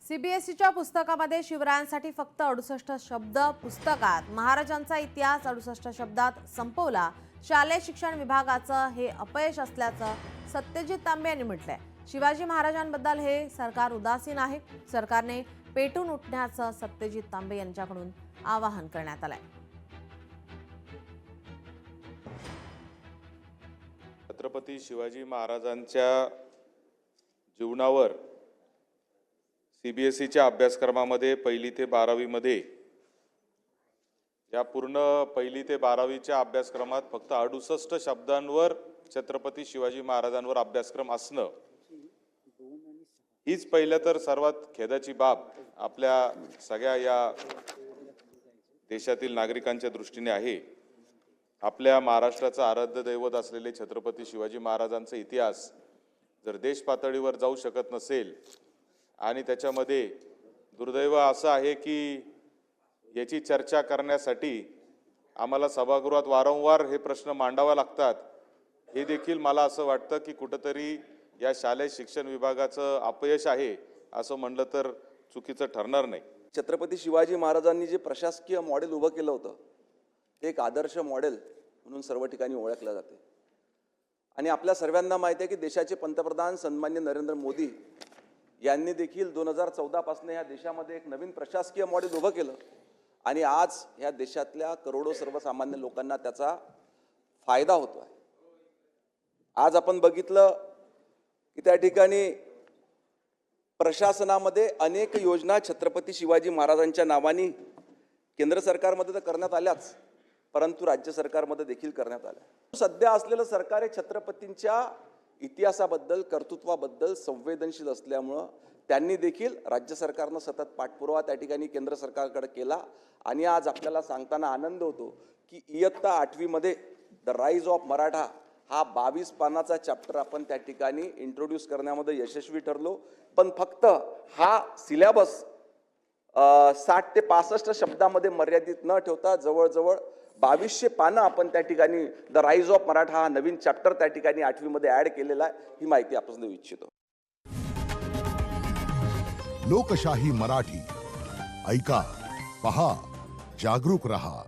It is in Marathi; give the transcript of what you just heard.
सीबीएसईच्या पुस्तकामध्ये शिवरायांसाठी फक्त 68 शब्द पुस्तकात महाराजांचा इतिहास 68 शब्दात संपवला। शालेय शिक्षण विभागाचं हे अपयश असल्याचं सत्यजित तांबे यांनी म्हटलंय। शिवाजी महाराजांबद्दल हे सरकार उदासीन आहे। सरकारने पेटून उठण्याचं सत्यजित तांबे यांच्याकडून आवाहन करण्यात आलंय। छत्रपती शिवाजी महाराजांच्या जीवनावर सीबीएसईच्या अभ्यासक्रमामध्ये 1ली ते 12वी मध्ये या पूर्ण 1ली ते 12वीच्या अभ्यासक्रमात फक्त 68 शब्दांवर छत्रपती शिवाजी महाराजांवर अभ्यासक्रम असणं हीच पहिलं तर सर्वात खेदाची बाब आपल्या सगळ्या या देशातील नागरिकांच्या दृष्टीने आहे। आपल्या महाराष्ट्राचं आराध्य दैवत असलेले छत्रपती शिवाजी महाराजांचा इतिहास जर देश पातळीवर जाऊ शकत नसेल आणि त्याच्यामध्ये दुर्दैव असं आहे की याची चर्चा करण्यासाठी आम्हाला सभागृहात वारंवार हे प्रश्न मांडावा लागतात, हे देखील मला असं वाटतं की कुठेतरी या शालेय शिक्षण विभागाचं अपयश आहे असं म्हणलं तर चुकीचं ठरणार नाही। छत्रपती शिवाजी महाराजांनी जे प्रशासकीय मॉडेल उभं केलं होतं ते एक आदर्श मॉडेल म्हणून सर्व ठिकाणी ओळखलं जाते आणि आपल्या सर्वांना माहिती आहे की देशाचे पंतप्रधान सन्माननीय नरेंद्र मोदी यांनी देखील 2014 पासून या देशामध्ये एक नवीन प्रशासकीय मॉडेल उभं केलं आणि आज या देशातल्या करोडो सर्वसामान्य लोकांना त्याचा फायदा होतो आहे। आज आपण बघितलं की त्या ठिकाणी प्रशासनामध्ये अनेक योजना छत्रपती शिवाजी महाराजांच्या नावाने केंद्र सरकारमध्ये तर करण्यात आल्याच, परंतु राज्य सरकारमध्ये देखील करण्यात आल्या। सध्या असलेलं सरकार हे छत्रपतींच्या इतिहासाबद्दल कर्तृत्वाबद्दल संवेदनशील असल्यामुळं त्यांनी देखील राज्य सरकारनं सतत पाठपुरावा त्या ठिकाणी केंद्र सरकारकडे केला आणि आज आपल्याला सांगताना आनंद होतो की इयत्ता 8वी मध्ये द राईज ऑफ मराठा हा 22 पानाचा चॅप्टर आपण त्या ठिकाणी इंट्रोड्यूस करण्यामध्ये यशस्वी ठरलो। पण फक्त हा सिलेबस 60 ते 65 शब्दामध्ये मर्यादित न ठेवता जवळजवळ 2200 पानं आपण त्या ठिकाणी द राईज ऑफ मराठा हा नवीन चॅप्टर त्या ठिकाणी 8वी मध्ये ऍड केलेला आहे। ही माहिती आपण देऊ इच्छितो। लोकशाही मराठी ऐका, पहा, जागरूक रहा।